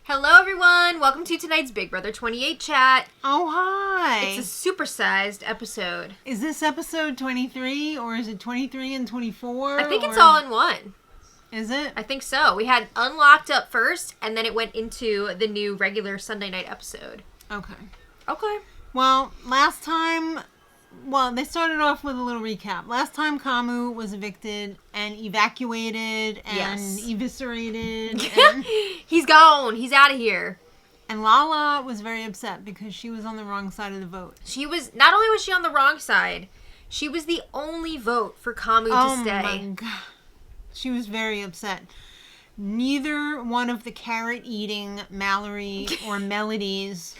Hello, everyone. Welcome to tonight's Big Brother 28 chat. Oh, hi. It's a supersized episode. Is this episode 23 or is it 23 and 24? I think it's all in one. Is it? I think so. We had Unlocked up first, and then it went into the new regular Sunday night episode. Okay. Okay. Well, they started off with a little recap. Last time Kamu was evicted and evacuated and eviscerated. And, He's gone. He's out of here. and Lala was very upset because she was on the wrong side of the vote. Not only was she on the wrong side, she was the only vote for Kamu to stay. Oh my God. She was very upset. Neither one of the carrot-eating Mallory or Melodies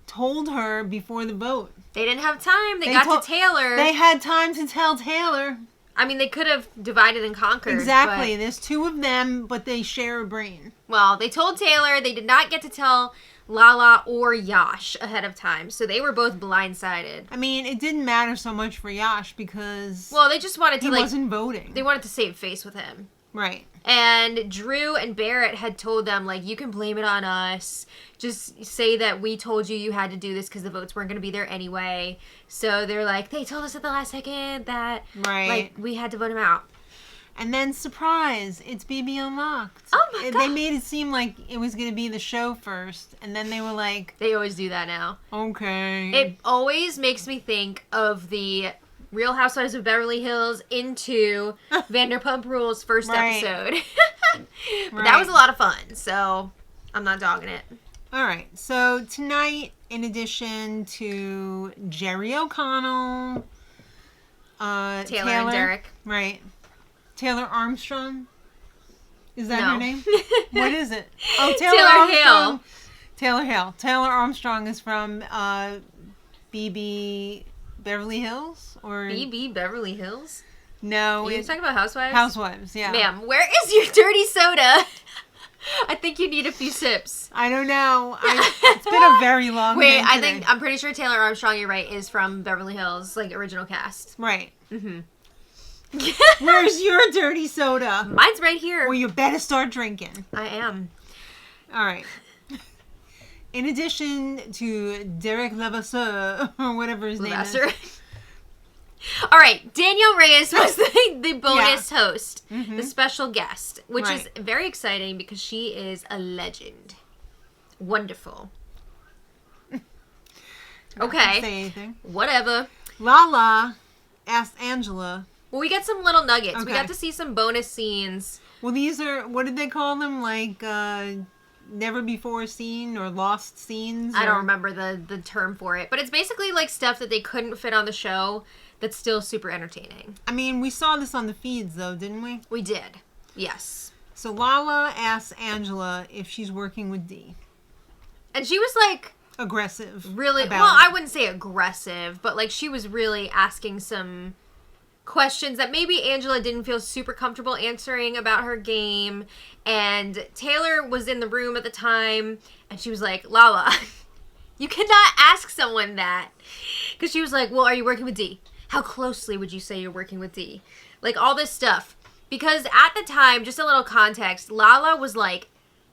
told her before the vote. They didn't have time. They got to Taylor. They had time to tell Taylor. I mean, they could have divided and conquered. Exactly. There's two of them, but they share a brain. Well, they told Taylor. They did not get to tell Lala or Yash ahead of time, so they were both blindsided. I mean, it didn't matter so much for Yash because they just wanted to he wasn't voting. They wanted to save face with him. Right. And Drew and Barrett had told them, you can blame it on us. Just say that we told you had to do this because the votes weren't going to be there anyway. So they're like, they told us at the last second that, we had to vote him out. And then, surprise, it's BB Unlocked. Oh, my God. They made it seem like it was going to be the show first. And then they were like... They always do that now. Okay. It always makes me think of the Real Housewives of Beverly Hills into Vanderpump Rules first episode. But that was a lot of fun, so I'm not dogging it. All right. So tonight, in addition to Jerry O'Connell, Taylor and Derek. Right. Taylor Armstrong. Is that her name? What is it? Oh, Taylor Armstrong. Hale. Taylor Hale. Taylor Armstrong is from BB Beverly Hills? Or BB Beverly Hills? No. Are you talking about Housewives? Housewives, yeah. Ma'am, where is your dirty soda? I think you need a few sips. I don't know. It's been a very long day today. I'm pretty sure Taylor Armstrong, you're right, is from Beverly Hills, original cast. Right. Mm-hmm. Where's your dirty soda? Mine's right here. Well, you better start drinking. I am. All right. In addition to Derek Levasseur, or whatever his name is. All right, Danielle Reyes was the bonus host, the special guest, which is very exciting because she is a legend. Wonderful. Okay. Say anything. Whatever. Lala asked Angela. Well, we get some little nuggets. Okay. We got to see some bonus scenes. Well, these are, what did they call them? Never before seen or lost scenes? I don't remember the term for it. But it's basically stuff that they couldn't fit on the show that's still super entertaining. I mean, we saw this on the feeds, though, didn't we? We did. Yes. So Lala asks Angela if she's working with D. And she was aggressive. Really, I wouldn't say aggressive, but she was really asking some questions that maybe Angela didn't feel super comfortable answering about her game. And Taylor was in the room at the time, and she was like, Lala, you cannot ask someone that. Because she was like, well, are you working with D? How closely would you say you're working with D? All this stuff. Because at the time, just a little context, Lala was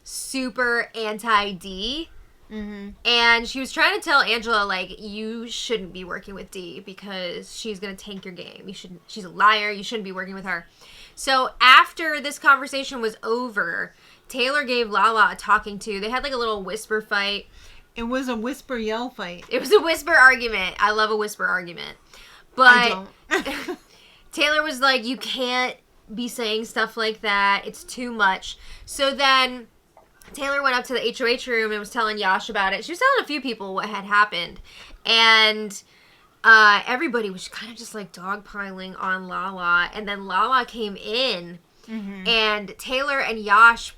super anti-D. Mm-hmm. And she was trying to tell Angela, you shouldn't be working with D because she's going to tank your game. She's a liar. You shouldn't be working with her. So after this conversation was over, Taylor gave Lala a talking to. They had a little whisper fight. It was a whisper-yell fight. It was a whisper argument. I love a whisper argument. But I don't. Taylor was like, you can't be saying stuff like that. It's too much. So then Taylor went up to the HOH room and was telling Yash about it. She was telling a few people what had happened. And everybody was kind of just dogpiling on Lala. And then Lala came in. Mm-hmm. And Taylor and Yash,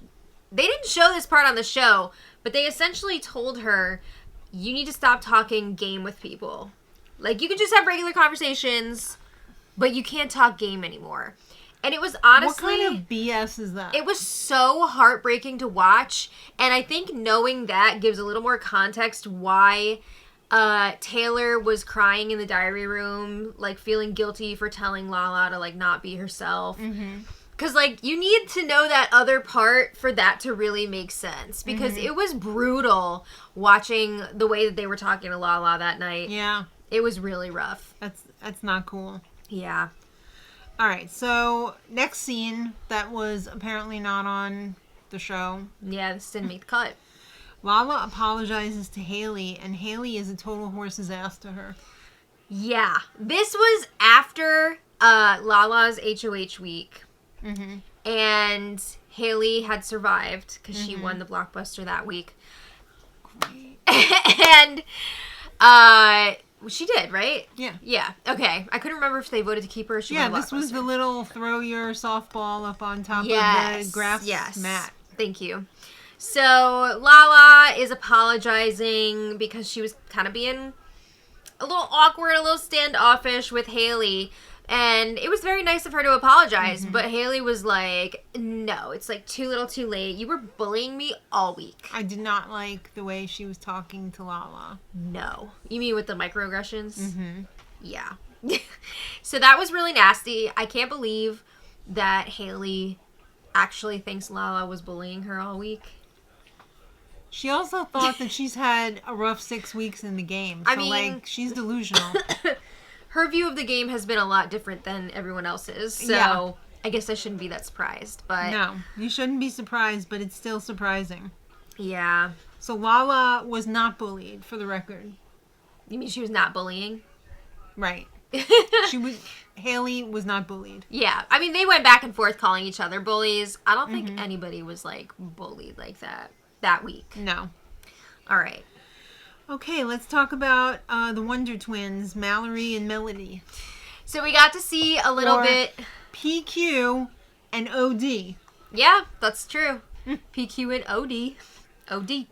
they didn't show this part on the show, but they essentially told her, you need to stop talking game with people. You could just have regular conversations, but you can't talk game anymore. And it was honestly... What kind of BS is that? It was so heartbreaking to watch. And I think knowing that gives a little more context why Taylor was crying in the diary room, feeling guilty for telling Lala to, not be herself. Mm-hmm. Because, like, you need to know that other part for that to really make sense. Because it was brutal watching the way that they were talking to Lala that night. Yeah. It was really rough. That's not cool. Yeah. All right, so next scene that was apparently not on the show. Yeah, this didn't make the cut. Lala apologizes to Haley, and Haley is a total horse's ass to her. Yeah. This was after Lala's HOH week. Mm-hmm. And Haley had survived because she won the blockbuster that week. Great. And she did, right? Yeah. Yeah. Okay. I couldn't remember if they voted to keep her or she Yeah, won the this was the blockbuster. little throw your softball up on top of the grass mat. Thank you. So Lala is apologizing because she was kind of being a little awkward, a little standoffish with Haley. And it was very nice of her to apologize, but Haley was like, no, it's like too little too late. You were bullying me all week. I did not like the way she was talking to Lala. No. You mean with the microaggressions? Mm-hmm. Yeah. So that was really nasty. I can't believe that Haley actually thinks Lala was bullying her all week. She also thought that she's had a rough 6 weeks in the game. So, I mean, like, she's delusional. Her view of the game has been a lot different than everyone else's, so Yeah. I guess I shouldn't be that surprised, but... No, you shouldn't be surprised, but it's still surprising. Yeah. So Lala was not bullied, for the record. You mean she was not bullying? Right. Haley was not bullied. Yeah. I mean, they went back and forth calling each other bullies. I don't think anybody was, like, bullied like that week. No. All right. Okay, let's talk about the Wonder Twins, Mallory and Melody. So we got to see a little bit... PQ and OD. Yeah, that's true. PQ and OD. OD.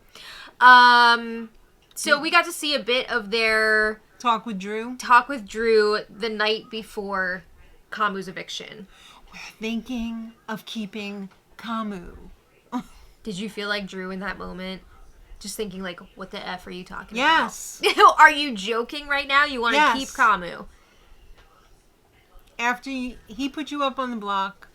So we got to see a bit of their... Talk with Drew the night before Kamu's eviction. We're thinking of keeping Kamu. Did you feel like Drew in that moment? Just thinking like, what the F are you talking Yes. about? Are you joking right now? You want to Yes. keep Kamu? After he put you up on the block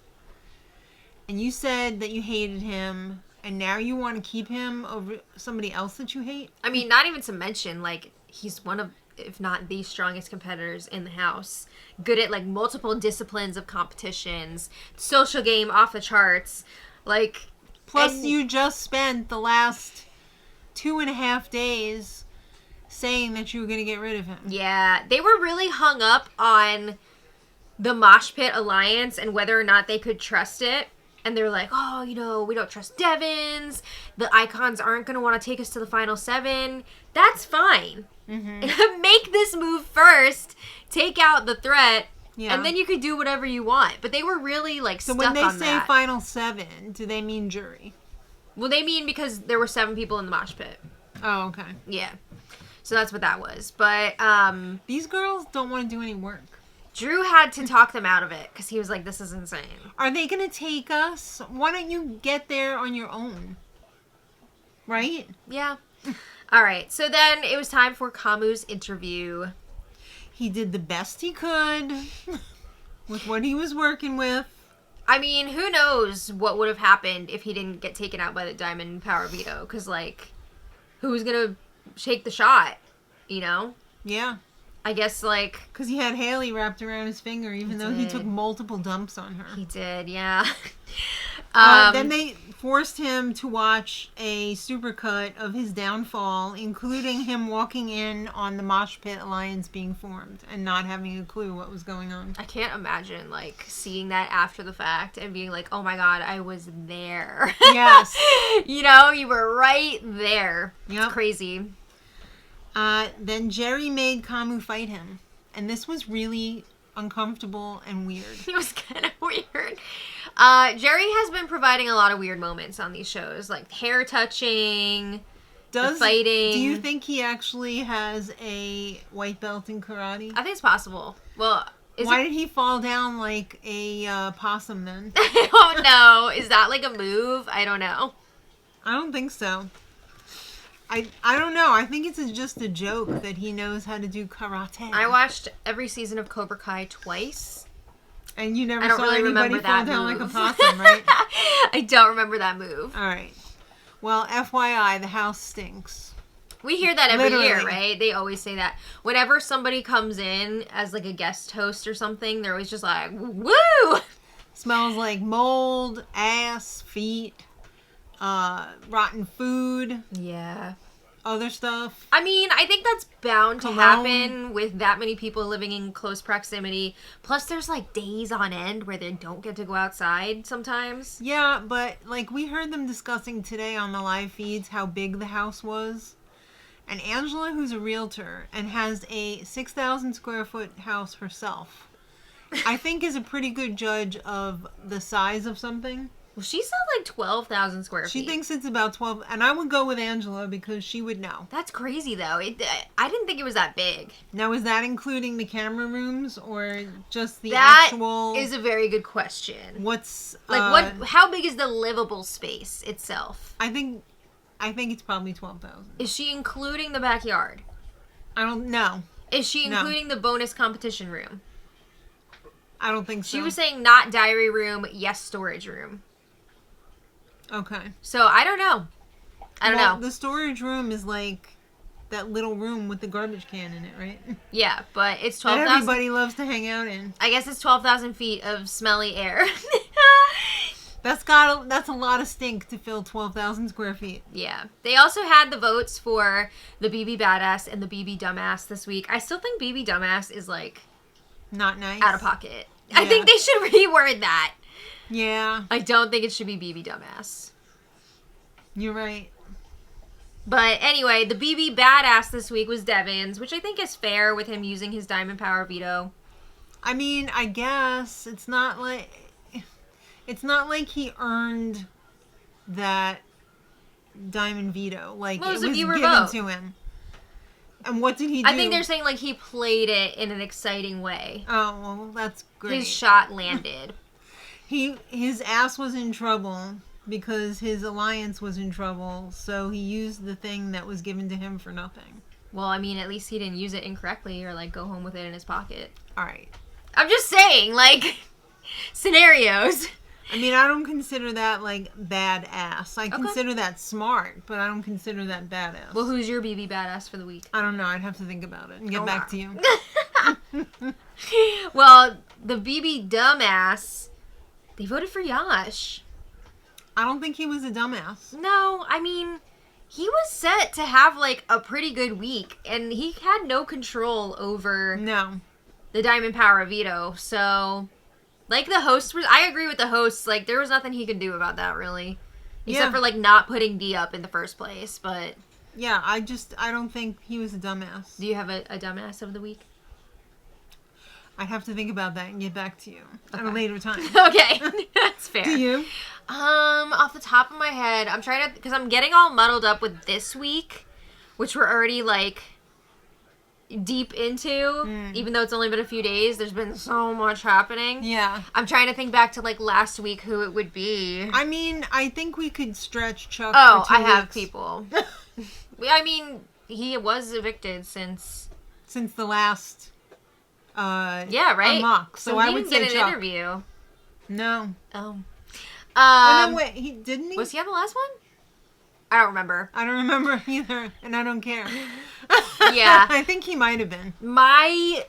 and you said that you hated him and now you want to keep him over somebody else that you hate? I mean, not even to mention, like, he's one of, if not the strongest competitors in the house. Good at, like, multiple disciplines of competitions. Social game off the charts. Like... Plus, you just spent the last 2.5 days saying that you were going to get rid of him. Yeah, they were really hung up on the Mosh Pit Alliance and whether or not they could trust it. And they're like, oh, you know, we don't trust Devins. The Icons aren't going to want to take us to the Final 7. That's fine. Mm-hmm. Make this move first. Take out the threat. Yeah. And then you could do whatever you want. But they were really, like, stuck on that. So when they say Final 7, do they mean jury? Well, they mean because there were 7 people in the mosh pit. Oh, okay. Yeah. So that's what that was. But, these girls don't want to do any work. Drew had to talk them out of it because he was like, this is insane. Are they going to take us? Why don't you get there on your own? Right? Yeah. All right. So then it was time for Kamu's interview. He did the best he could with what he was working with. I mean, who knows what would have happened if he didn't get taken out by the Diamond Power Veto? Because, like, who was going to shake the shot, you know? Yeah. I guess, like... Because he had Haley wrapped around his finger, even though he took multiple dumps on her. He did, yeah. Then they forced him to watch a supercut of his downfall, including him walking in on the Mosh Pit Alliance being formed and not having a clue what was going on. I can't imagine, like, seeing that after the fact and being like, oh my god, I was there. Yes. You know, you were right there. Yep. It's crazy. Then Jerry made Kamu fight him. And this was really uncomfortable and weird. It was kind of weird. Jerry has been providing a lot of weird moments on these shows, like hair touching, the fighting. Do you think he actually has a white belt in karate? I think it's possible. Well, why did he fall down like a possum then? I don't know. Is that like a move? I don't know. I don't think so. I don't know. I think it's just a joke that he knows how to do karate. I watched every season of Cobra Kai twice. And you never I don't saw really anybody remember fall that down move. like a possum, right? I don't remember that move. All right. Well, FYI, the house stinks. We hear that every Literally. year, right? They always say that. Whenever somebody comes in as like a guest host or something, they're always just like, woo! Smells like mold, ass, feet, rotten food, Yeah. other stuff. I mean, I think that's bound to Cologne. happen with that many people living in close proximity. Plus, there's like days on end where they don't get to go outside sometimes. Yeah, but like we heard them discussing today on the live feeds how big the house was. And Angela, who's a realtor and has a 6,000 square foot house herself, I think is a pretty good judge of the size of something. Well, she said like 12,000 square feet. She thinks it's about 12, and I would go with Angela because she would know. That's crazy, though. I didn't think it was that big. Now, is that including the camera rooms or just the That actual... is a very good question. What's... Like, how big is the livable space itself? I think it's probably 12,000. Is she including the backyard? I don't know. Is she including the bonus competition room? I don't think so. She was saying not diary room, yes storage room. Okay. So, I don't know. I don't know. The storage room is like that little room with the garbage can in it, right? Yeah, but it's That 12,000. everybody loves to hang out in. I guess it's 12,000 feet of smelly air. That's a lot of stink to fill 12,000 square feet. Yeah. They also had the votes for the BB Badass and the BB Dumbass this week. I still think BB Dumbass is like Not nice. out of pocket. Yeah. I think they should reword that. Yeah, I don't think it should be BB Dumbass. you're right. But anyway, the BB Badass this week was Devin's, which I think is fair with him using his Diamond Power veto. I mean, I guess it's not like he earned that diamond veto. Like Well, it it was a was viewer given vote. to him. And what did he do? I think they're saying like he played it in an exciting way. Oh, well, that's great. His shot landed. His ass was in trouble because his alliance was in trouble, so he used the thing that was given to him for nothing. Well, I mean, at least he didn't use it incorrectly or like go home with it in his pocket. All right. I'm just saying, like, scenarios. I mean, I don't consider that like badass. I consider that smart, but I don't consider that badass. Well, who's your BB Badass for the week? I don't know. I'd have to think about it and get back to you. Well, the BB Dumbass, they voted for Yash. I don't think he was a dumbass. No, I mean, he was set to have like a pretty good week, and he had no control over No. the Diamond Power veto. So, like the hosts, I agree with the hosts. Like there was nothing he could do about that really, except for like not putting D up in the first place. But yeah, I don't think he was a dumbass. do you have a dumbass of the week? I'd have to think about that and get back to you at a later time. Okay, that's fair. Do you? Off the top of my head, I'm trying to, because I'm getting all muddled up with this week, which we're already like deep into, even though it's only been a few days. There's been so much happening. Yeah. I'm trying to think back to like last week who it would be. I mean, I think we could stretch Chuck Oh, for 2 I have weeks. people. I mean, he was evicted since Since the last yeah, right. unlock. So he I would didn't say get an Chuck. interview. No. Oh. Oh, no, wait, he didn't he? Was he on the last one? I don't remember. I don't remember either, and I don't care. Yeah. I think he might have been. My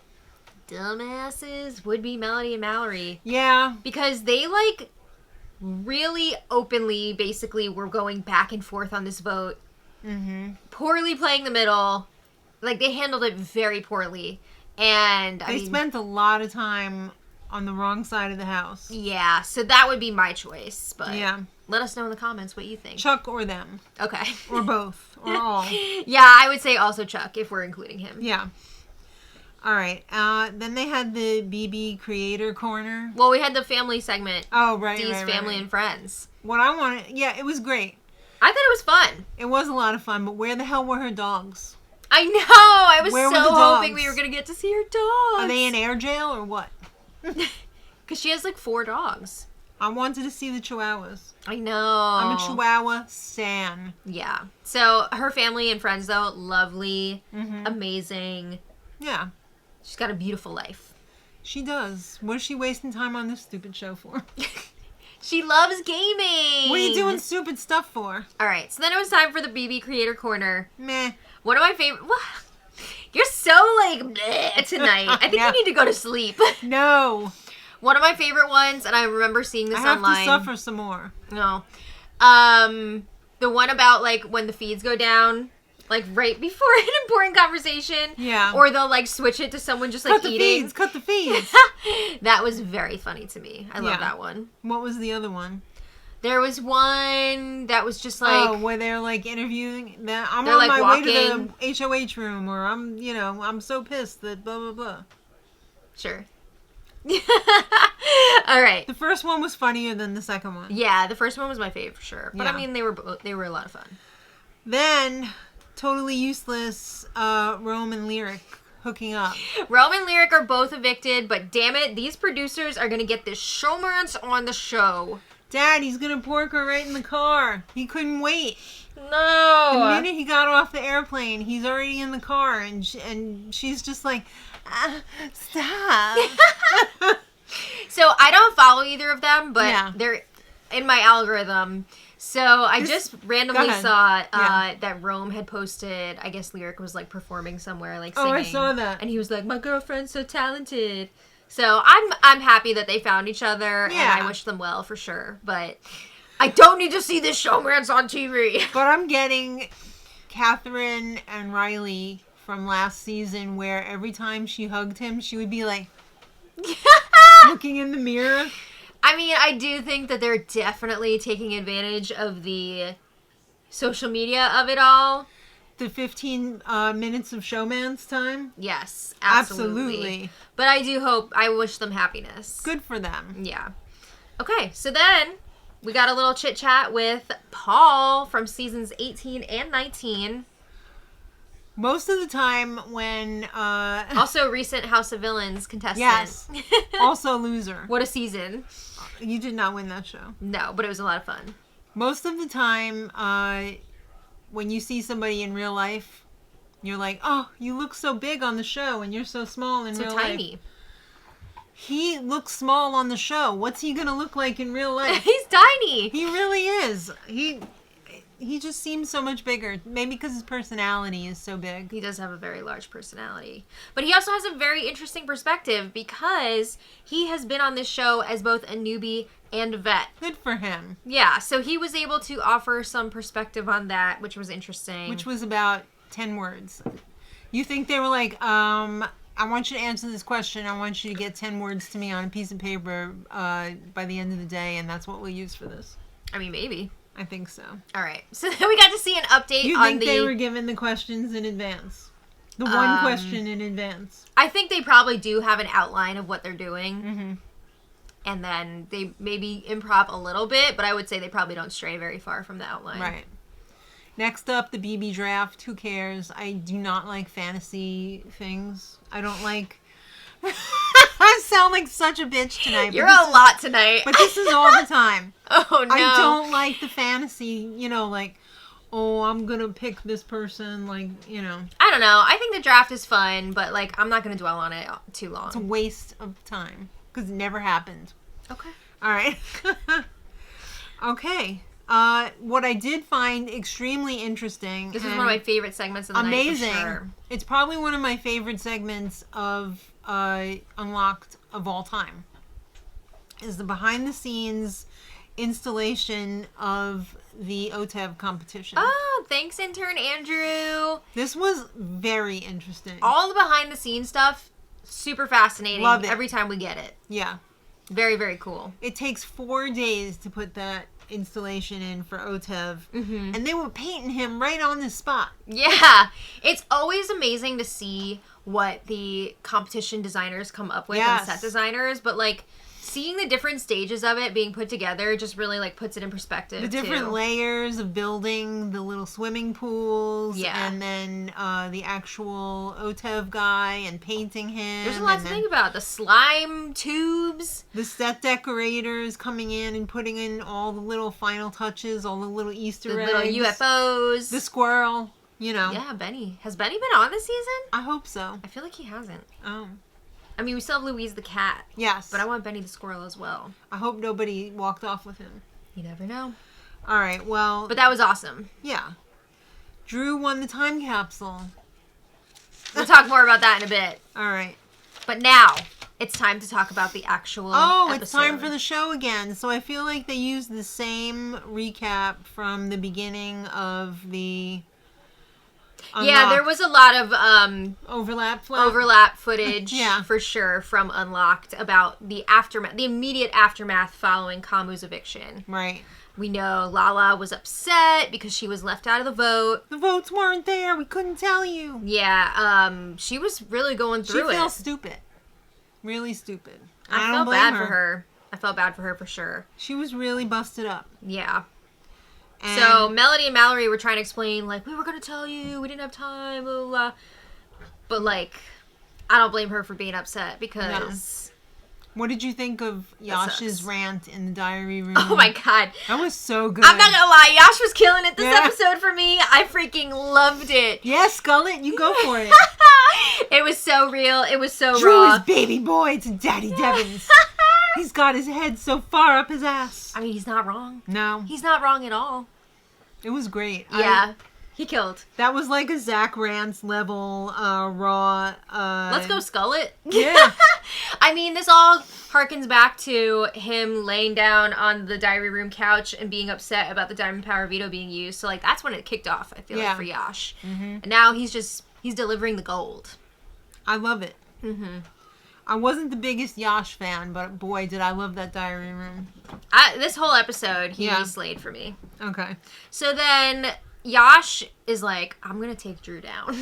dumbasses would be Melody and Mallory. Yeah. Because they, like, really openly, basically, were going back and forth on this vote. Mm-hmm. Poorly playing the middle. Like, they handled it very poorly. And, They spent a lot of time on the wrong side of the house. Yeah, so that would be my choice. But Yeah. let us know in the comments what you think. Chuck or them. Okay. Or both. Or all. Yeah, I would say also Chuck, if we're including him. Yeah. All right. Then they had the BB Creator Corner. Well, we had the family segment. Oh, right, Dee's right, family right. and friends. What I wanted... Yeah, it was great. I thought it was fun. It was a lot of fun, but where the hell were her dogs? I know. I was Where were so the hoping dogs? we were going to get to see her dogs. Are they in air jail or what? Because she has like 4 dogs. I wanted to see the Chihuahuas. I know. I'm a Chihuahua stan. Yeah. So her family and friends, though, lovely, amazing. Yeah. She's got a beautiful life. She does. What is she wasting time on this stupid show for? She loves gaming. What are you doing stupid stuff for? All right, so then it was time for the BB Creator Corner. Meh. One of my favorite... You're so, like, bleh tonight. I think you need to go to sleep. No. One of my favorite ones, and I remember seeing this online. I have to suffer some more. No. The one about, like, when the feeds go down, like, right before an important conversation. Yeah. Or they'll, like, switch it to someone just, like, eating. Cut the feeds. That was very funny to me. I love that one. What was the other one? There was one that was just like... Oh, where they're like interviewing... I'm on my way to the HOH room, or I'm so pissed that blah, blah, blah. Sure. All right. The first one was funnier than the second one. Yeah, the first one was my fave for sure. But I mean, they were a lot of fun. Then, totally useless, Rome and Lyric hooking up. Rome and Lyric are both evicted, but damn it, these producers are going to get this showmance on the show. Dad, he's gonna pork her right in the car. He couldn't wait. No. The minute he got off the airplane, he's already in the car, and she's just like, stop. So I don't follow either of them, but they're in my algorithm. So I just randomly saw that Rome had posted, I guess Lyric was like performing somewhere, like singing. Oh, I saw that. And he was like, my girlfriend's so talented. So I'm happy that they found each other, and I wish them well for sure. But I don't need to see this showmance on TV. But I'm getting Catherine and Riley from last season, where every time she hugged him, she would be like looking in the mirror. I mean, I do think that they're definitely taking advantage of the social media of it all. The 15 minutes of showman's time? Yes, absolutely. But I wish them happiness. Good for them. Yeah. Okay, so then we got a little chit chat with Paul from seasons 18 and 19. Most of the time when... also recent House of Villains contestant. Yes. Also loser. What a season. You did not win that show. No, but it was a lot of fun. Most of the time... when you see somebody in real life, you're like, oh, you look so big on the show and you're so small in real life. So tiny. He looks small on the show. What's he going to look like in real life? He's tiny. He really is. He just seems so much bigger. Maybe because his personality is so big. He does have a very large personality. But he also has a very interesting perspective because he has been on this show as both a newbie and a vet. Good for him. Yeah, so he was able to offer some perspective on that, which was interesting. Which was about 10 words. You think they were like, I want you to answer this question. I want you to get 10 words to me on a piece of paper by the end of the day, and that's what we'll use for this. I mean, maybe. I think so. All right. So then we got to see an update on the... You think they were given the questions in advance? The one question in advance? I think they probably do have an outline of what they're doing. Mm-hmm. And then they maybe improv a little bit, but I would say they probably don't stray very far from the outline. Right. Next up, the BB draft. Who cares? I do not like fantasy things. I don't like... I sound like such a bitch tonight. You're a lot tonight. But this is all the time. Oh, no. I don't like the fantasy, like, oh, I'm going to pick this person, like, I don't know. I think the draft is fun, but, like, I'm not going to dwell on it too long. It's a waste of time. Because it never happened. Okay. All right. Okay. What I did find extremely interesting. This is one of my favorite segments of the night, for sure. It's probably one of my favorite segments of Unlocked of all time. Is the behind the scenes installation of the OTEV competition. Oh, thanks, intern Andrew. This was very interesting. All the behind the scenes stuff, super fascinating. Love it. Every time we get it. Yeah. Very, very cool. It takes 4 days to put that installation in for OTEV. Mm-hmm. And they were painting him right on the spot. Yeah. It's always amazing to see what the competition designers come up with and set designers. But, like, seeing the different stages of it being put together just really, like, puts it in perspective, the different layers of building the little swimming pools. Yeah. And then the actual OTEV guy and painting him. There's a lot to think about. The slime tubes. The set decorators coming in and putting in all the little final touches, all the little Easter eggs. The little UFOs. The squirrel, Yeah, Benny. Has Benny been on this season? I hope so. I feel like he hasn't. Oh. I mean, we still have Louise the cat. Yes. But I want Benny the squirrel as well. I hope nobody walked off with him. You never know. All right, well... But that was awesome. Yeah. Drew won the time capsule. We'll talk more about that in a bit. All right. But now, it's time to talk about the actual episode. It's time for the show again. So I feel like they used the same recap from the beginning of the... Yeah, there was a lot of overlap footage for sure from Unlocked about the aftermath, the immediate aftermath following Kamu's eviction. Right. We know Lala was upset because she was left out of the vote. The votes weren't there. We couldn't tell you. Yeah, she was really going through it. She felt stupid. Really stupid. I felt bad for her. I felt bad for her for sure. She was really busted up. Yeah. And so Melody and Mallory were trying to explain, like, we were going to tell you, we didn't have time, blah, blah, blah. But, like, I don't blame her for being upset because... No. What did you think of Yash's rant in the diary room? Oh, my God. That was so good. I'm not going to lie. Yash was killing it this episode for me. I freaking loved it. Yeah, Skullet, you go for it. It was so real. It was so Drew raw. His baby boy to Daddy Devins. He's got his head so far up his ass. I mean, he's not wrong. No. He's not wrong at all. It was great. Yeah. He killed. That was like a Zach Rance level raw. Let's go Skullet. Yeah. I mean, this all harkens back to him laying down on the diary room couch and being upset about the Diamond Power veto being used. So, like, that's when it kicked off, I feel like, for Yash. Mm-hmm. And now he's delivering the gold. I love it. Mm-hmm. I wasn't the biggest Yash fan, but boy, did I love that diary room. This whole episode, he slayed for me. Okay. So then Yash is like, I'm going to take Drew down.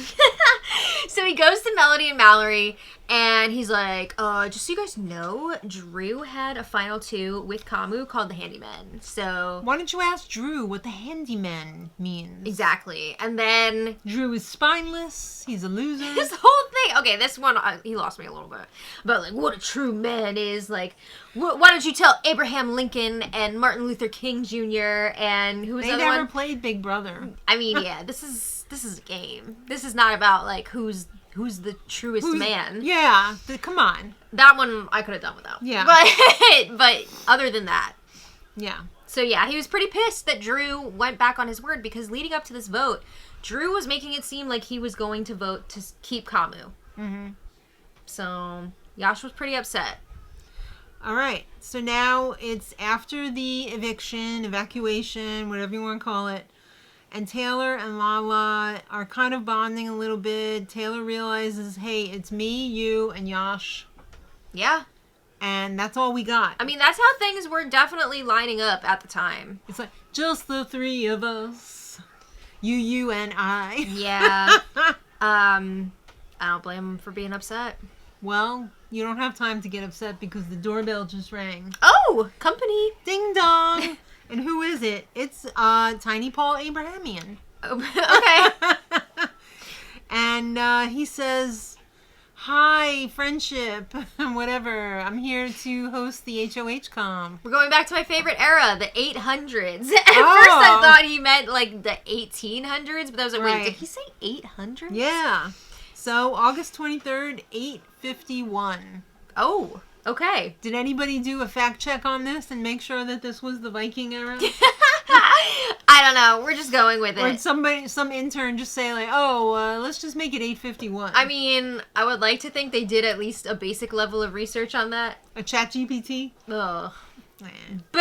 So he goes to Melody and Mallory, and he's like, just so you guys know, Drew had a final 2 with Kamu called the Handyman. So why don't you ask Drew what the Handyman means? Exactly. And then... Drew is spineless. He's a loser. This whole thing... Okay, this one, he lost me a little bit. But, like, what a true man is. Like, why don't you tell Abraham Lincoln and Martin Luther King Jr. and who was the other one? They never played Big Brother. I mean, yeah, this is a game. This is not about, like, who's the truest man. Yeah, come on. That one I could have done without. Yeah. But other than that. Yeah. So, yeah, he was pretty pissed that Drew went back on his word because leading up to this vote, Drew was making it seem like he was going to vote to keep Kamu. Mm-hmm. So, Yash was pretty upset. All right. So now it's after the evacuation, whatever you want to call it. And Taylor and Lala are kind of bonding a little bit. Taylor realizes, hey, it's me, you, and Yash. Yeah. And that's all we got. I mean, that's how things were definitely lining up at the time. It's like, just the 3 of us. You, and I. Yeah. I don't blame him for being upset. Well, you don't have time to get upset because the doorbell just rang. Oh, company. Ding dong. And who is it? It's Tiny Paul Abrahamian. Okay. And he says, hi, friendship, whatever. I'm here to host the HOH comp. We're going back to my favorite era, the 800s. At first I thought he meant like the 1800s, but I was like, wait, did he say 800s? Yeah. So August 23rd, 8:51. Oh, okay. Did anybody do a fact check on this and make sure that this was the Viking era? I don't know. We're just going with it. Or did some intern just say like, let's just make it 8:51. I mean, I would like to think they did at least a basic level of research on that. A chat GPT? Ugh. Boo!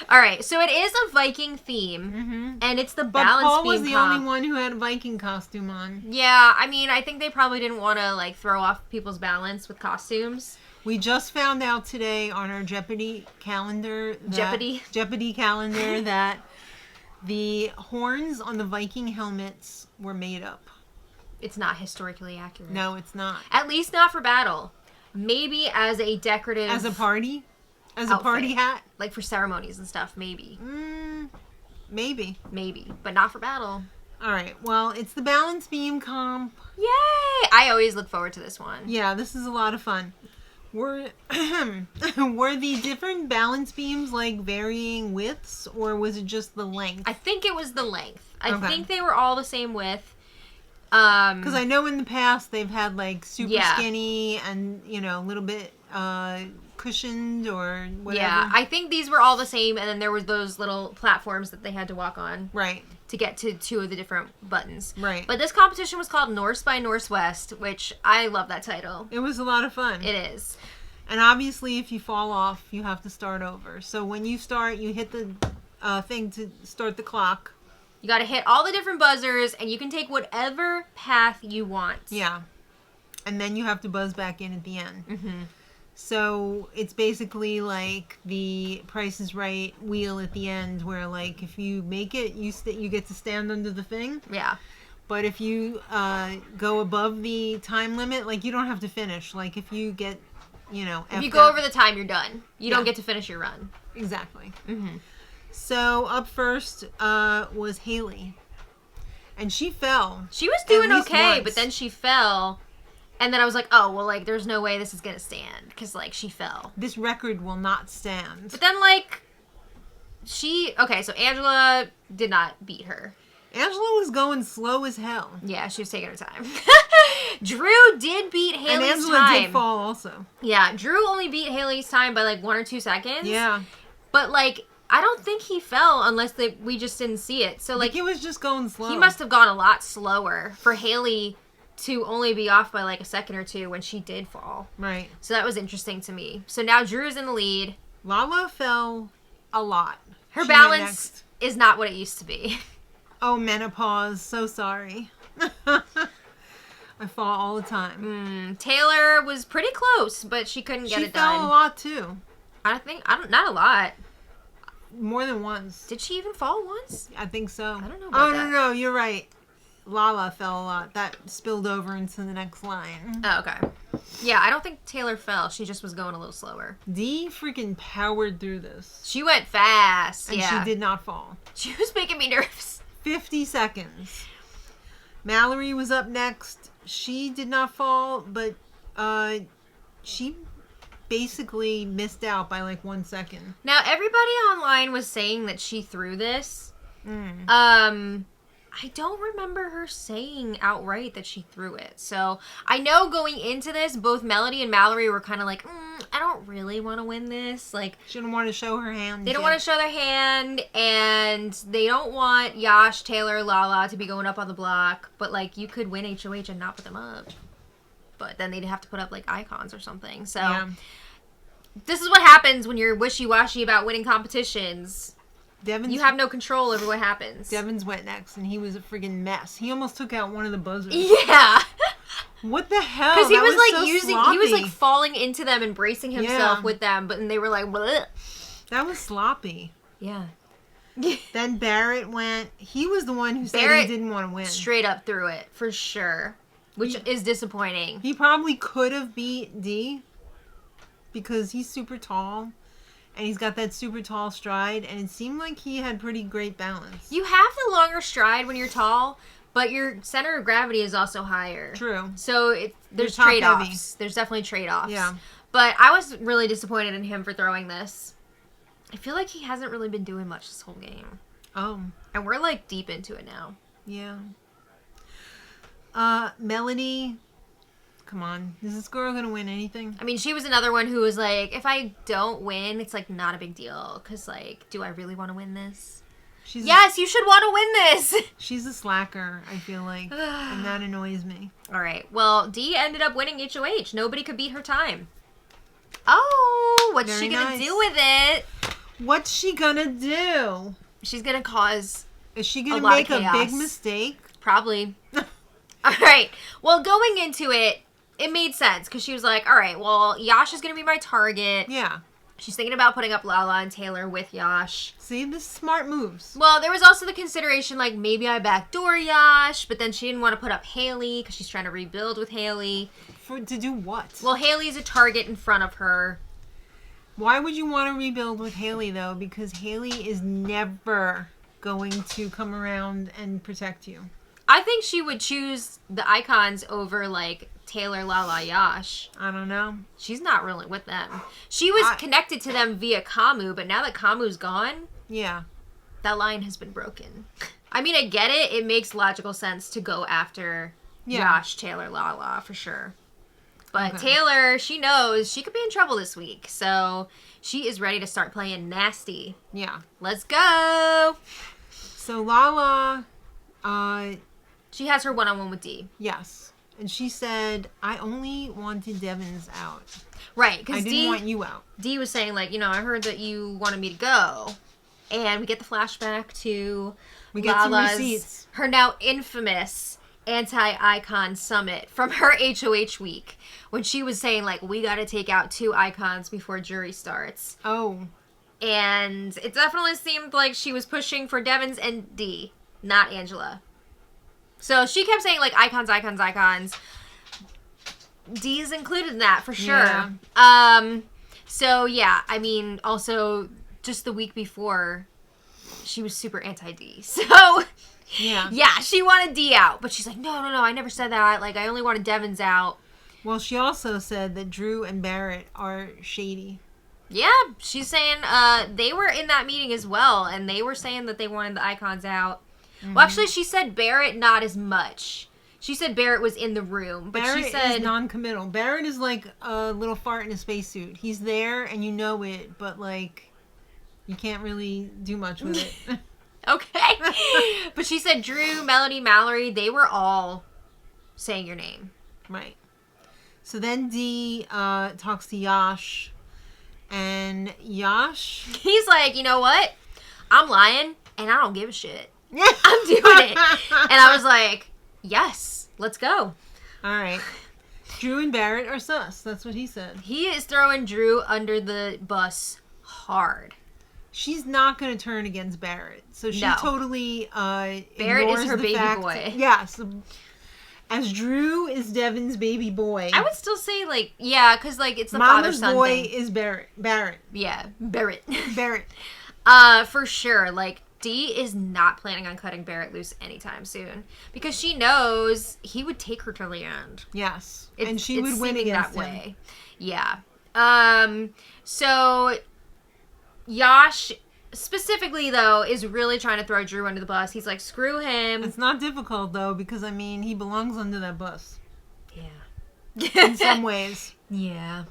All right, so it is a Viking theme, and it's the balance beam. But Paul was the only one who had a Viking costume on. Yeah, I mean, I think they probably didn't want to like throw off people's balance with costumes. We just found out today on our Jeopardy calendar that the horns on the Viking helmets were made up. It's not historically accurate. No, it's not. At least not for battle. Maybe as a decorative... As a party? As outfit. A party hat? Like for ceremonies and stuff, maybe. Maybe. Maybe, but not for battle. All right, well, it's the balance beam comp. Yay! I always look forward to this one. Yeah, this is a lot of fun. Were the different balance beams like varying widths, or was it just the length? I think it was the length. I think they were all the same width. Because I know in the past they've had like super skinny and, you know, a little bit cushioned or whatever. Yeah, I think these were all the same, and then there was those little platforms that they had to walk on. Right. To get to 2 of the different buttons. Right. But this competition was called Norse by Northwest, which I love that title. It was a lot of fun. It is. And obviously, if you fall off, you have to start over. So when you start, you hit the thing to start the clock. You got to hit all the different buzzers, and you can take whatever path you want. Yeah. And then you have to buzz back in at the end. Mm-hmm. So it's basically like the Price is Right wheel at the end, where like if you make it, you get to stand under the thing. Yeah. But if you go above the time limit, like you don't have to finish. Like if you get, you know, if you go over the time, you're done. You don't get to finish your run. Exactly. Mm-hmm. So up first was Haley, and she fell. She was doing okay, but then she fell. And then I was like, oh, well, like, there's no way this is going to stand. Because, like, she fell. This record will not stand. But then, like, okay, so Angela did not beat her. Angela was going slow as hell. Yeah, she was taking her time. Drew did beat Haley's time. And Angela did fall also. Yeah, Drew only beat Haley's time by, like, 1 or 2 seconds. Yeah. But, like, I don't think he fell unless we just didn't see it. So, like, he was just going slow. He must have gone a lot slower for Haley to only be off by like a second or 2 when she did fall. Right. So that was interesting to me. So now Drew's in the lead. Lala fell a lot. Her balance is not what it used to be. Oh, menopause. So sorry. I fall all the time. Taylor was pretty close, but she couldn't get it done. She fell a lot too. Not a lot. More than once. Did she even fall once? I think so. I don't know about that. No, you're right. Lala fell a lot. That spilled over into the next line. Oh, okay. Yeah, I don't think Taylor fell. She just was going a little slower. Dee freaking powered through this. She went fast. And she did not fall. She was making me nervous. 50 seconds. Mallory was up next. She did not fall, but she basically missed out by like 1 second. Now, everybody online was saying that she threw this. I don't remember her saying outright that she threw it. So I know going into this, both Melody and Mallory were kind of like, I don't really want to win this. Like, she didn't want to show her hand. They don't want to show their hand, and they don't want Yash, Taylor, Lala to be going up on the block. But like, you could win HOH and not put them up. But then they'd have to put up like icons or something. So this is what happens when you're wishy-washy about winning competitions. You have no control over what happens. Devins went next, and he was a friggin' mess. He almost took out one of the buzzers. Yeah. What the hell? Because he was like so he was like falling into them and bracing himself with them, but they were like, bleh. That was sloppy. Yeah. Then Barrett went. He was the one who said he didn't want to win. Straight up threw it, for sure. Which is disappointing. He probably could have beat Dee because he's super tall. And he's got that super tall stride, and it seemed like he had pretty great balance. You have the longer stride when you're tall, but your center of gravity is also higher. True. So there's trade-offs. There's definitely trade-offs. Yeah. But I was really disappointed in him for throwing this. I feel like he hasn't really been doing much this whole game. Oh. And we're like deep into it now. Yeah. Melody... Come on. Is this girl going to win anything? I mean, she was another one who was like, if I don't win, it's like not a big deal. Because like, do I really want to win this? Yes, you should want to win this. She's a slacker, I feel like. And that annoys me. All right. Well, Dee ended up winning HOH. Nobody could beat her time. Oh, what's she going to do with it? What's she going to do? She's going to cause Is she going to make a big mistake? Probably. All right. Well, going into it, it made sense because she was like, all right, well, Yash is going to be my target. Yeah. She's thinking about putting up Lala and Taylor with Yash. See, this is smart moves. Well, there was also the consideration, like, maybe I backdoor Yash, but then she didn't want to put up Haley because she's trying to rebuild with Haley. To do what? Well, Haley's a target in front of her. Why would you want to rebuild with Haley, though? Because Haley is never going to come around and protect you. I think she would choose the icons over, like, Taylor, Lala, Yash. I don't know. She's not really with them. She was connected to them via Kamu, but now that Kamu's gone, that line has been broken. I mean, I get it. It makes logical sense to go after Josh, Taylor, Lala, for sure. But Taylor, she knows she could be in trouble this week. So she is ready to start playing nasty. Yeah. Let's go. So Lala, she has her one-on-one with Dee. Yes. And she said, I only wanted Devins out. Right. Because I didn't want you out. Dee was saying, like, I heard that you wanted me to go. And we get the flashback to Lala's, her now infamous anti-icon summit from her HOH week. When she was saying, like, we got to take out 2 icons before jury starts. Oh. And it definitely seemed like she was pushing for Devins and Dee, not Angela. So she kept saying, like, icons, icons, icons. Dee is included in that, for sure. Yeah. So, yeah, I mean, also, just the week before, she was super anti-Dee. So, yeah, she wanted Dee out. But she's like, no, I never said that. Like, I only wanted Devins out. Well, she also said that Drew and Barrett are shady. Yeah, she's saying they were in that meeting as well, and they were saying that they wanted the icons out. Mm-hmm. Well, actually, she said Barrett not as much. She said Barrett was in the room, but Barrett she said is non-committal. Barrett is like a little fart in a spacesuit. He's there, and you know it, but like you can't really do much with it. Okay, but she said Drew, Melody, Mallory, they were all saying your name. Right. So then Dee talks to Yash, and Yash... He's like, you know what? I'm lying, and I don't give a shit. I'm doing it. And I was like, yes, let's go. All right. Drew and Barrett are sus. That's what he said. He is throwing Drew under the bus hard. She's not going to turn against Barrett. So she totally Barrett is her baby boy. Yeah, so... As Drew is Devin's baby boy. I would still say, like, yeah, because, like, it's the father-son boy thing. Is Barrett. Yeah, Barrett. Barrett. For sure. Like, Dee is not planning on cutting Barrett loose anytime soon. Because she knows he would take her to the end. Yes. And she would win against him. Way. Yeah. So, Yash... specifically, though, is really trying to throw Drew under the bus. He's like, screw him. It's not difficult, though, because, I mean, he belongs under that bus. Yeah. In some ways. Yeah.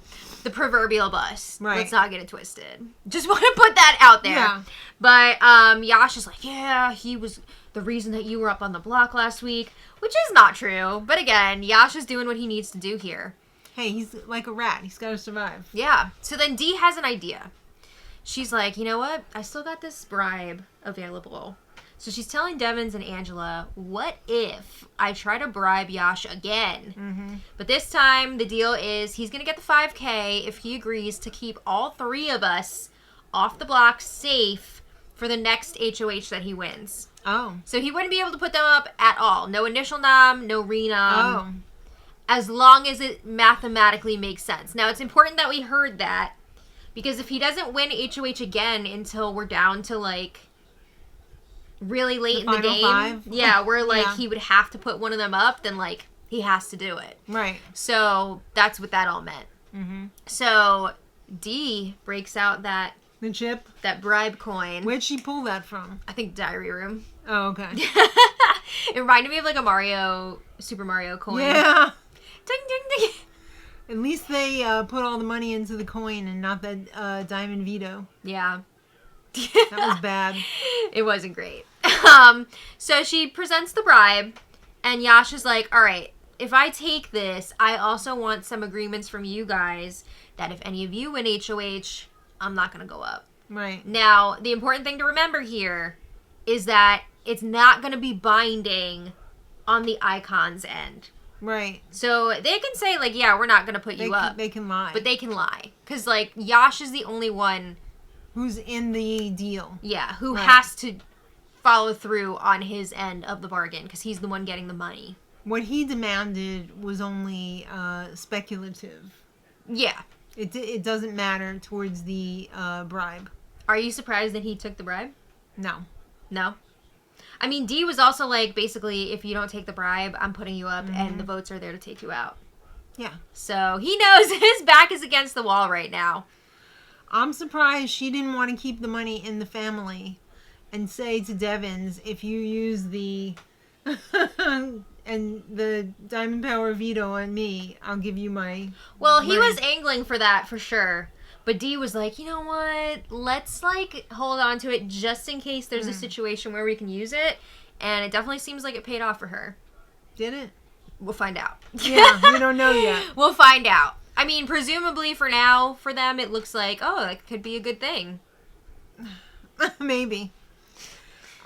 The proverbial bus. Right. Let's not get it twisted. Just want to put that out there. Yeah. But Yash is like, yeah, he was the reason that you were up on the block last week, which is not true. But again, Yash is doing what he needs to do here. Hey, he's like a rat. He's got to survive. Yeah. So then Dee has an idea. She's like, you know what? I still got this bribe available. So she's telling Devins and Angela, what if I try to bribe Yash again? Mm-hmm. But this time, the deal is he's going to get the $5,000 if he agrees to keep all 3 of us off the block safe for the next HOH that he wins. Oh. So he wouldn't be able to put them up at all. No initial nom, no renom. Oh. As long as it mathematically makes sense. Now, it's important that we heard that. Because if he doesn't win HOH again until we're down to, like, really late in the game. 5. Yeah, where, like, he would have to put one of them up, then, like, he has to do it. Right. So, that's what that all meant. Mm-hmm. So, Dee breaks out that... the chip? That bribe coin. Where'd she pull that from? I think diary room. Oh, okay. It reminded me of, like, a Super Mario coin. Yeah. Ding, ding, ding. At least they put all the money into the coin and not that diamond veto. Yeah. That was bad. It wasn't great. So she presents the bribe, and Yash is like, all right, if I take this, I also want some agreements from you guys that if any of you win HOH, I'm not going to go up. Right. Now, the important thing to remember here is that it's not going to be binding on the icon's end. Right. So they can say, like, yeah, we're not going to put you up. They can lie. But they can lie. Because, like, Yash is the only one... who's in the deal. Yeah, who has to follow through on his end of the bargain. Because he's the one getting the money. What he demanded was only speculative. Yeah. It doesn't matter towards the bribe. Are you surprised that he took the bribe? No. No? I mean, Dee was also like, basically, if you don't take the bribe, I'm putting you up, and the votes are there to take you out. Yeah. So he knows his back is against the wall right now. I'm surprised she didn't want to keep the money in the family and say to Devins, if you use the And the Diamond Power veto on me, I'll give you my... Well, he was angling for that, for sure. But Dee was like, you know what? Let's, like, hold on to it just in case there's a situation where we can use it. And it definitely seems like it paid off for her. Did it? We'll find out. Yeah, we don't know yet. We'll find out. I mean, presumably for now, for them, it looks like, oh, that could be a good thing. Maybe.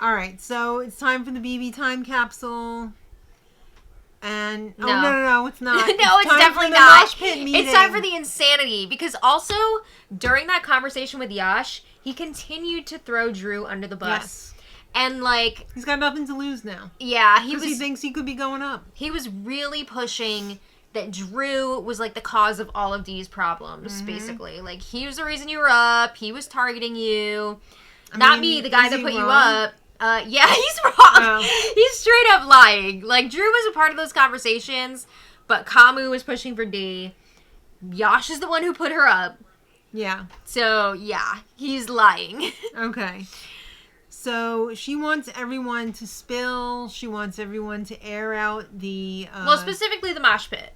All right, so it's time for the BB time capsule. And no, it's not. No, it's definitely not. Mosh pit meeting. It's time for the insanity, because also during that conversation with Yash, he continued to throw Drew under the bus. Yes. And like, he's got nothing to lose now. Yeah, he thinks he could be going up. He was really pushing that Drew was like the cause of all of these problems, basically. Like, he was the reason you were up. He was targeting you. Not me, the guy that put you up. Yeah, he's wrong. Oh. He's straight up lying. Like, Drew was a part of those conversations, but Kamu was pushing for D. Yash is the one who put her up. Yeah. So, yeah, he's lying. Okay. So, she wants everyone to spill. She wants everyone to air out the... well, specifically the mosh pit.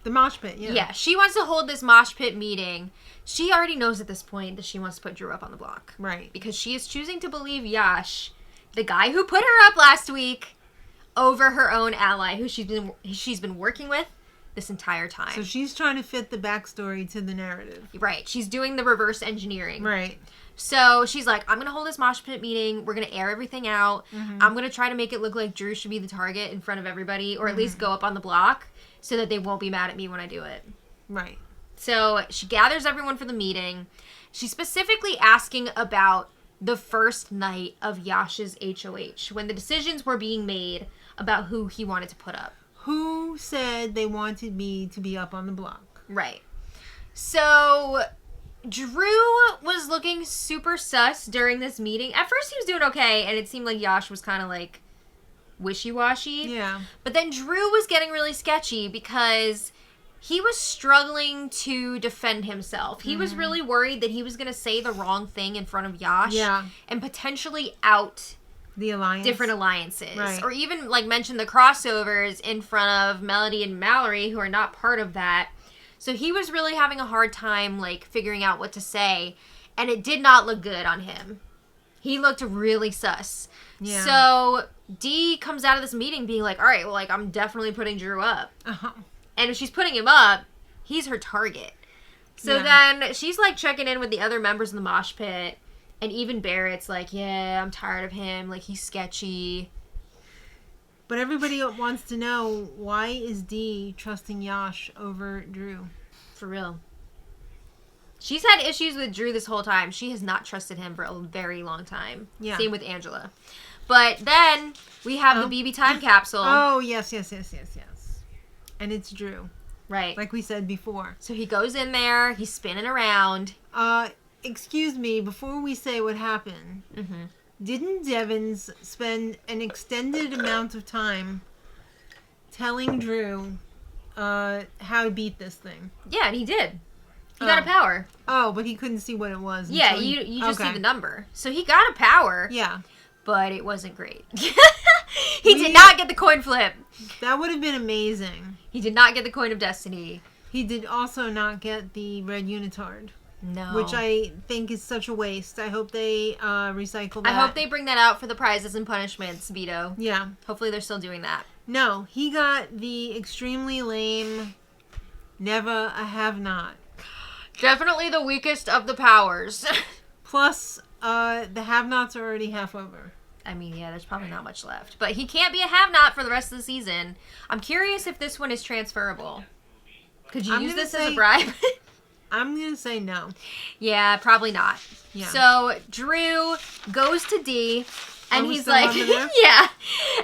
The mosh pit, yeah. Yeah, she wants to hold this mosh pit meeting. She already knows at this point that she wants to put Drew up on the block. Right. Because she is choosing to believe Yash, the guy who put her up last week, over her own ally, who she's been working with this entire time. So she's trying to fit the backstory to the narrative. Right. She's doing the reverse engineering. Right. So she's like, I'm going to hold this mosh pit meeting. We're going to air everything out. I'm going to try to make it look like Drew should be the target in front of everybody, or at least go up on the block so that they won't be mad at me when I do it. Right. So she gathers everyone for the meeting. She's specifically asking about the first night of Yash's HOH, when the decisions were being made about who he wanted to put up. Who said they wanted me to be up on the block? Right. So Drew was looking super sus during this meeting. At first he was doing okay, and it seemed like Yash was kind of like wishy-washy. Yeah. But then Drew was getting really sketchy because he was struggling to defend himself. He was really worried that he was going to say the wrong thing in front of Yash. Yeah. And potentially out the alliance. Different alliances. Right. Or even, like, mention the crossovers in front of Melody and Mallory, who are not part of that. So he was really having a hard time, like, figuring out what to say. And it did not look good on him. He looked really sus. Yeah. So Dee comes out of this meeting being like, all right, well, like, I'm definitely putting Drew up. Uh-huh. And if she's putting him up, he's her target. So then she's, like, checking in with the other members in the mosh pit. And even Barrett's like, yeah, I'm tired of him. Like, he's sketchy. But everybody wants to know, why is Dee trusting Yash over Drew? For real. She's had issues with Drew this whole time. She has not trusted him for a very long time. Yeah. Same with Angela. But then we have the BB time capsule. Oh, yes. And it's Drew. Right. Like we said before. So he goes in there. He's spinning around. Excuse me, before we say what happened, didn't Devins spend an extended amount of time telling Drew how to beat this thing? Yeah, and he did. He got a power. Oh, but he couldn't see what it was. Yeah, you just see the number. So he got a power. Yeah. But it wasn't great. He did not get the coin flip. That would have been amazing. He did not get the coin of destiny. He did also not get the red unitard. No. Which I think is such a waste. I hope they recycle that. I hope they bring that out for the prizes and punishments, Vito. Yeah. Hopefully they're still doing that. No, he got the extremely lame never a have not. Definitely the weakest of the powers. Plus, the have-nots are already half over. I mean, yeah, there's probably not much left. But he can't be a have-not for the rest of the season. I'm curious if this one is transferable. Could you use this as a bribe? I'm going to say no. Yeah, probably not. Yeah. So, Drew goes to Dee, and he's like, yeah.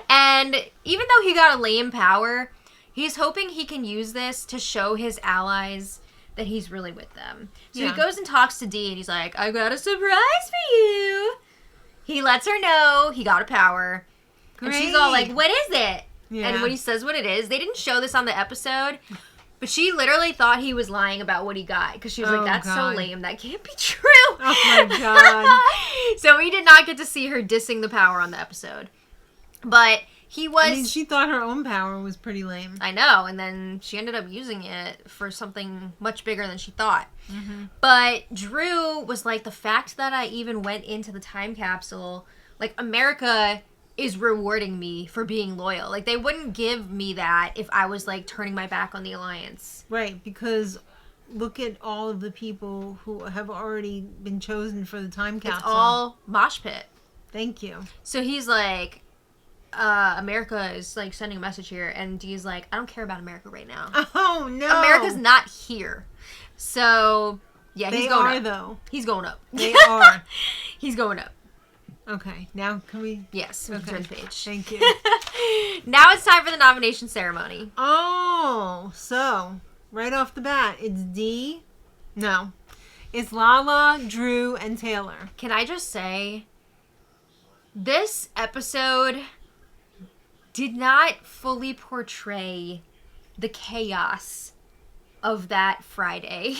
And even though he got a lame power, he's hoping he can use this to show his allies that he's really with them. So he goes and talks to Dee, and he's like, I got a surprise for you. He lets her know he got a power. Great. And she's all like, what is it? Yeah. And when he says what it is, they didn't show this on the episode, but she literally thought he was lying about what he got. Because she was like, that's so lame. That can't be true. Oh, my God. So we did not get to see her dissing the power on the episode. But He was... I mean, she thought her own power was pretty lame. I know, and then she ended up using it for something much bigger than she thought. Mm-hmm. But Drew was like, the fact that I even went into the time capsule, like, America is rewarding me for being loyal. Like, they wouldn't give me that if I was, like, turning my back on the Alliance. Right, because look at all of the people who have already been chosen for the time capsule. It's all Mosh Pit. Thank you. So he's like... America is like sending a message here, and Dee's like, I don't care about America right now. Oh no, America's not here. So yeah, he's going up. Though he's going up. They are. He's going up. Okay, now can we? Yes, we can turn the page. Thank you. Now it's time for the nomination ceremony. Oh, so right off the bat, it's Dee. No, it's Lala, Drew, and Taylor. Can I just say, this episode did not fully portray the chaos of that Friday.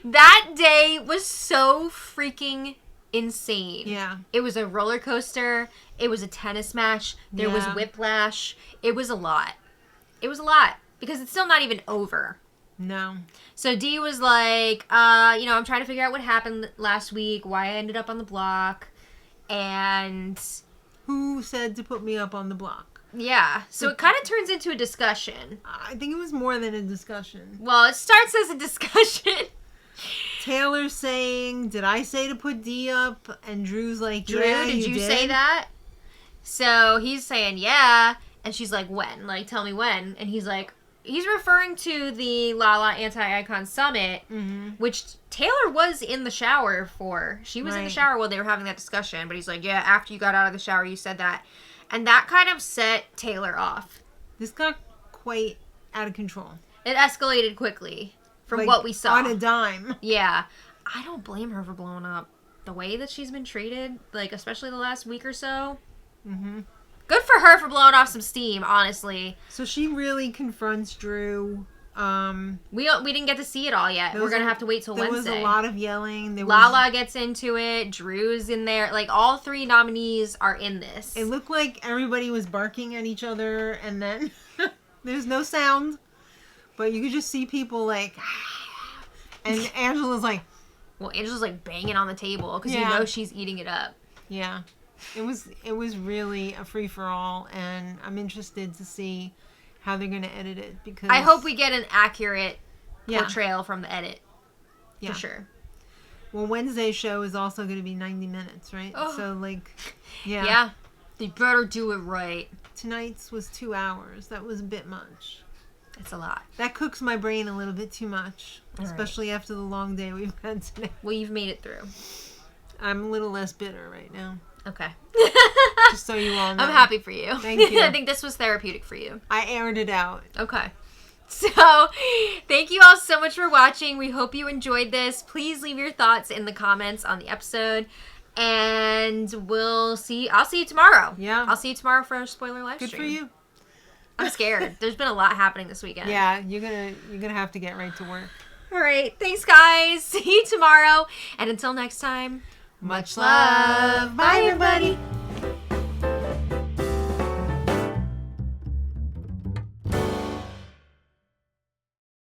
That day was so freaking insane. Yeah. It was a roller coaster. It was a tennis match. There was whiplash. It was a lot. It was a lot. Because it's still not even over. No. So Dee was like, I'm trying to figure out what happened last week, why I ended up on the block. And... who said to put me up on the block? Yeah. So it kind of turns into a discussion. I think it was more than a discussion. Well, it starts as a discussion. Taylor saying, did I say to put Dee up? And Drew's like, Drew, yeah, did you say that? So he's saying, yeah. And she's like, when? Like, tell me when. And he's like, he's referring to the Lala Anti-Icon Summit, which Taylor was in the shower for. She was in the shower while they were having that discussion. But he's like, yeah, after you got out of the shower, you said that. And that kind of set Taylor off. This got quite out of control. It escalated quickly from what we saw. On a dime. Yeah. I don't blame her for blowing up. The way that she's been treated, like, especially the last week or so. Mm-hmm. Good for her for blowing off some steam, honestly. So she really confronts Drew. We didn't get to see it all yet. We're going to have to wait till Wednesday. There was a lot of yelling. Lala gets into it. Drew's in there. Like, all three nominees are in this. It looked like everybody was barking at each other, and then there's no sound. But you could just see people like... and Angela's like... Well, Angela's like banging on the table because you know she's eating it up. Yeah. It was really a free-for-all, and I'm interested to see how they're going to edit it, because I hope we get an accurate portrayal from the edit. Yeah. For sure. Well, Wednesday's show is also going to be 90 minutes, right? Oh. So, like, yeah. Yeah. They better do it right. Tonight's was 2 hours. That was a bit much. It's a lot. That cooks my brain a little bit too much, especially after the long day we've had today. Well, you've made it through. I'm a little less bitter right now. Okay. Just so you all know. I'm happy for you. Thank you. I think this was therapeutic for you. I aired it out. Okay. So, thank you all so much for watching. We hope you enjoyed this. Please leave your thoughts in the comments on the episode. And I'll see you tomorrow. Yeah. I'll see you tomorrow for a spoiler live stream. Good for you. I'm scared. There's been a lot happening this weekend. Yeah, you're gonna have to get right to work. All right. Thanks, guys. See you tomorrow. And until next time, much love. Bye, everybody.